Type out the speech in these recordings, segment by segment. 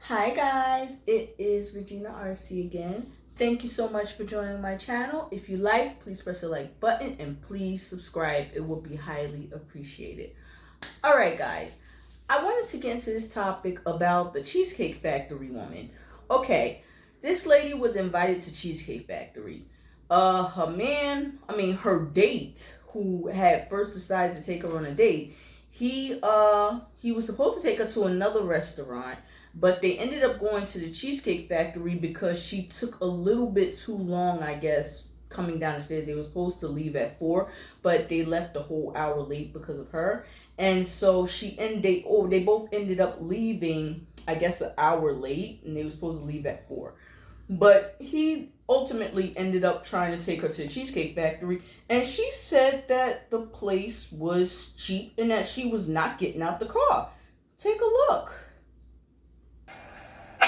Hi guys, it is Regina Arce again. Thank you so much for joining my channel. If you like, please press the like button and please subscribe. It will be highly appreciated. All right guys, I wanted to get into this topic about the Cheesecake Factory woman. Okay, this lady was invited to Cheesecake Factory. Her date, who had first decided to take her on a date, he was supposed to take her to another restaurant, but they ended up going to the Cheesecake Factory because she took a little bit too long, I guess, coming down the stairs. They were supposed to leave at 4, but they left a whole hour late because of her. And so they both ended up leaving, I guess, an hour late, and they were supposed to leave at 4. But he ultimately ended up trying to take her to the Cheesecake Factory, and she said that the place was cheap and that she was not getting out the car. Take a look. He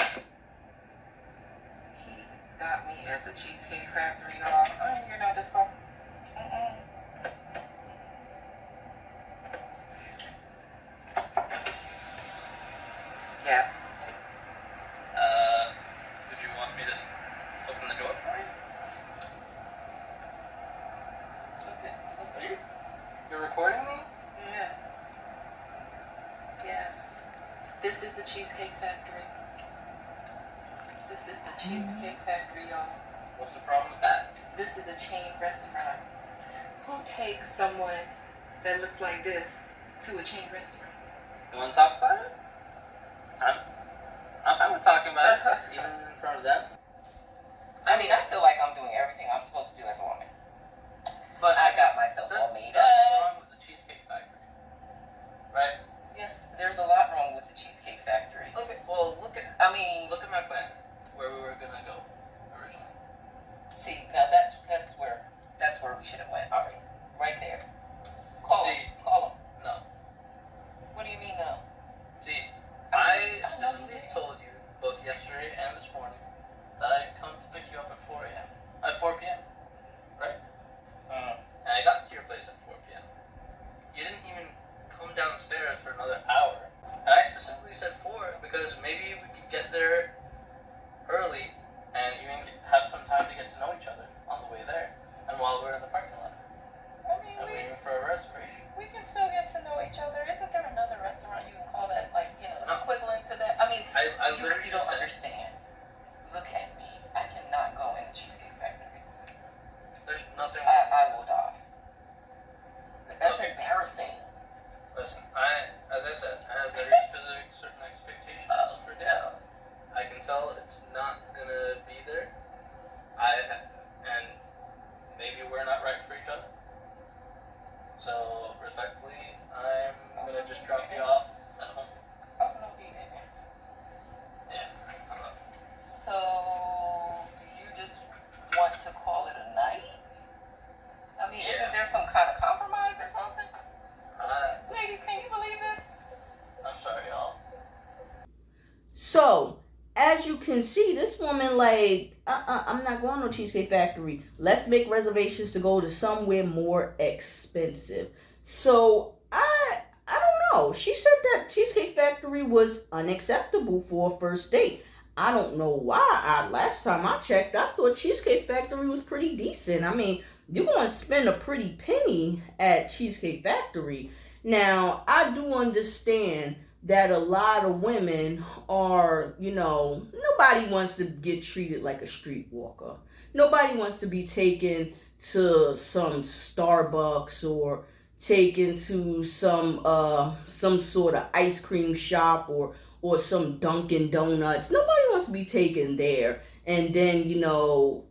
got me at the Cheesecake Factory, y'all. I ain't hear no this call. Yes. Did you want me to open the door for you? Okay. Are you? You're recording me? Yeah. Yeah. This is the Cheesecake Factory. This is the Cheesecake Factory, y'all. What's the problem with that? This is a chain restaurant. Who takes someone that looks like this to a chain restaurant? You want to talk about it? I'm fine with talking about it, even in front of them. I mean, I feel like I'm doing everything I'm supposed to do as a woman. But I got myself all made There's nothing up. wrong with the Cheesecake Factory, right? Yes, there's a lot wrong with the Cheesecake Factory. Okay, look at my plan, where we were gonna go originally. See, now that's where we should have went already. Right there. Call him. No. What do you mean no? See, I specifically told you both yesterday and this morning that I'd come to pick you up at 4 a.m. At 4 p.m. Right? And I got to your place at 4 p.m. You didn't even come downstairs for another hour. And I specifically said 4 because maybe we could get there early and even have some time to get to know each other on the way there and while we're in the parking lot. I mean, I'm waiting for a reservation. we can still get to know each other. Isn't there another restaurant you can call that, like, equivalent to that? I mean, you don't understand. Look at me. I cannot go in the Cheesecake Factory. There's nothing. I will die. That's Okay. embarrassing. Listen, as I said, I have very specific certain expectations for dinner. I can tell it's not gonna be there. And maybe we're not right for each other. So respectfully, I'm gonna just drop you off at home. Oh, no, you didn't. Yeah, I'm up. So, you just want to call it a night? I mean, Yeah. Isn't there some kind of compromise or something? I, Ladies, can you believe this? I'm sorry, y'all. So, as you can see, this woman I'm not going to Cheesecake Factory. Let's make reservations to go to somewhere more expensive. So, I don't know. She said that Cheesecake Factory was unacceptable for a first date. I don't know why. Last time I checked, I thought Cheesecake Factory was pretty decent. I mean, you're going to spend a pretty penny at Cheesecake Factory. Now, I do understand that a lot of women are, nobody wants to get treated like a streetwalker. Nobody wants to be taken to some Starbucks or taken to some sort of ice cream shop or some Dunkin' Donuts. Nobody wants to be taken there. And then,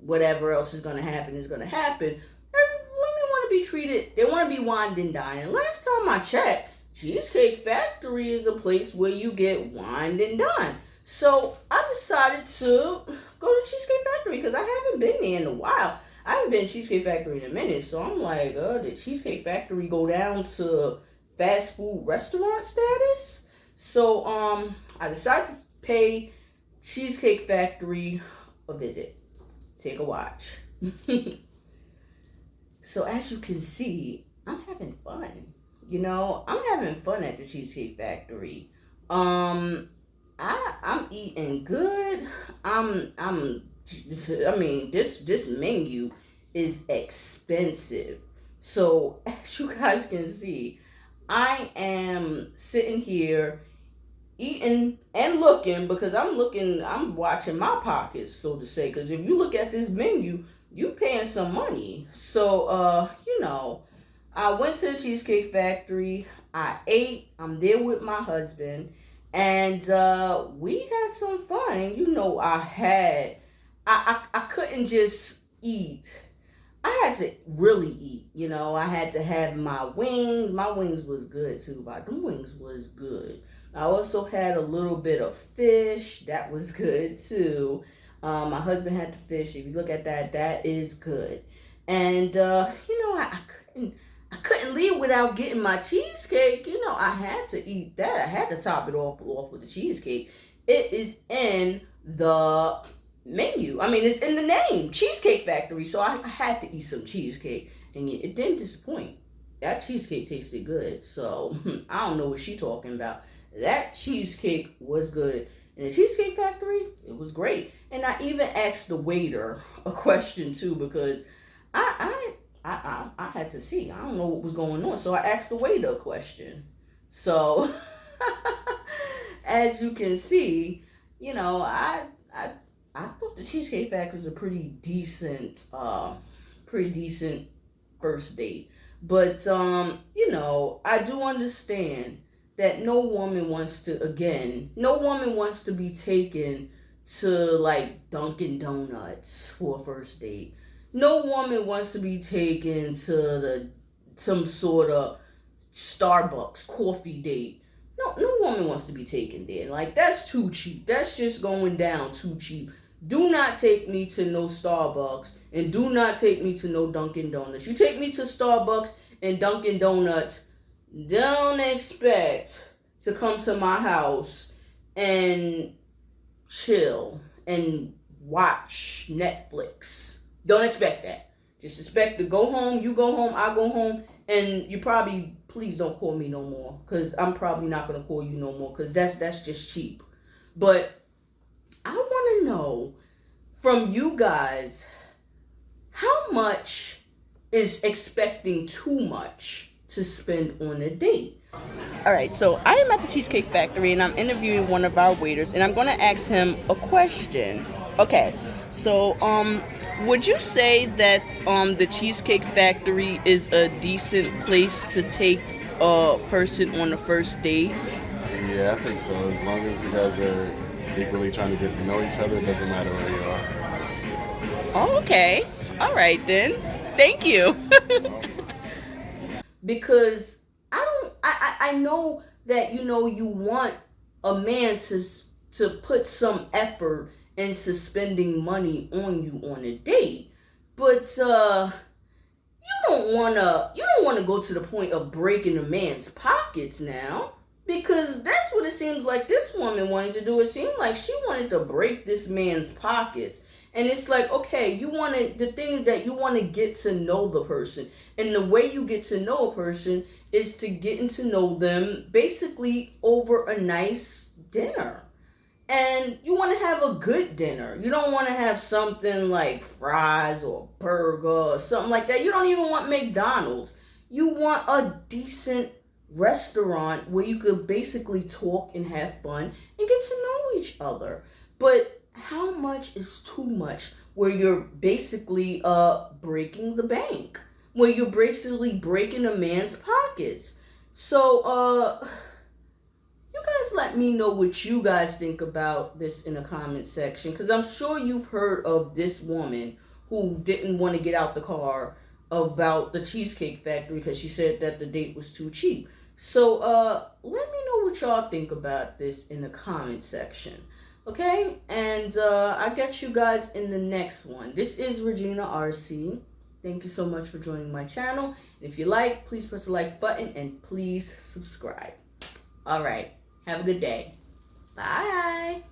whatever else is going to happen is going to happen. Women want to be treated, they want to be wined and dined. Last time I checked, Cheesecake Factory is a place where you get wined and dined. So I decided to go to Cheesecake Factory because I haven't been there in a while. I haven't been to Cheesecake Factory in a minute. So I'm like, did Cheesecake Factory go down to fast food restaurant status? So I decided to pay Cheesecake Factory a visit. Take a watch. So as you can see, I'm having fun. I'm having fun at the Cheesecake Factory. I'm eating good. I mean, this menu is expensive. So as you guys can see, I am sitting here eating and looking because I'm watching my pockets, so to say. Because if you look at this menu, you paying some money. So I went to the Cheesecake Factory. I ate. I'm there with my husband, and we had some fun. And I couldn't just eat. I had to really eat. I had to have my wings. My wings was good too. But them wings was good. I also had a little bit of fish. That was good too. My husband had the fish. If you look at that, that is good. And I couldn't leave without getting my cheesecake. I had to eat that. I had to top it off with the cheesecake. It is in the menu. I mean, it's in the name, Cheesecake Factory. So I had to eat some cheesecake, and it didn't disappoint. That cheesecake tasted good. So I don't know what she talking about. That cheesecake was good. In the Cheesecake Factory, it was great. And I even asked the waiter a question too, because I had to see. I don't know what was going on. So I asked the waiter a question. So as you can see, I thought the Cheesecake Factory was a pretty decent first date. But I do understand that no woman wants to be taken to like Dunkin' Donuts for a first date. No woman wants to be taken to some sort of Starbucks coffee date. No woman wants to be taken there. Like, that's too cheap. That's just going down too cheap. Do not take me to no Starbucks, and do not take me to no Dunkin' Donuts. You take me to Starbucks and Dunkin' Donuts, don't expect to come to my house and chill and watch Netflix. Don't expect that. Just expect to go home, you go home, I go home, and you probably, please don't call me no more, because I'm probably not going to call you no more, because that's just cheap. But I want to know from you guys, how much is expecting too much to spend on a date? All right, so I am at the Cheesecake Factory and I'm interviewing one of our waiters, and I'm going to ask him a question. Okay, so would you say that the Cheesecake Factory is a decent place to take a person on a first date? Yeah, I think so. As long as you guys are equally trying to get to know each other, it doesn't matter where you are. Oh, okay. All right then. Thank you. Because I know that you want a man to put some effort into spending money on you on a date, but you don't wanna go to the point of breaking a man's pockets now, because that's what it seems like this woman wanted to do. It seemed like she wanted to break this man's pockets. And it's like, okay, the thing is that you want to get to know the person. And the way you get to know a person is to get to know them basically over a nice dinner. And you want to have a good dinner. You don't want to have something like fries or burger or something like that. You don't even want McDonald's. You want a decent restaurant where you could basically talk and have fun and get to know each other. But how much is too much, where you're basically breaking the bank, where you're basically breaking a man's pockets? So you guys let me know what you guys think about this in the comment section, because I'm sure you've heard of this woman who didn't want to get out the car about the Cheesecake Factory because she said that the date was too cheap. So let me know what y'all think about this in the comment section. Okay, and I'll get you guys in the next one. This is Regina Arce. Thank you so much for joining my channel. If you like, please press the like button and please subscribe. All right, have a good day. Bye.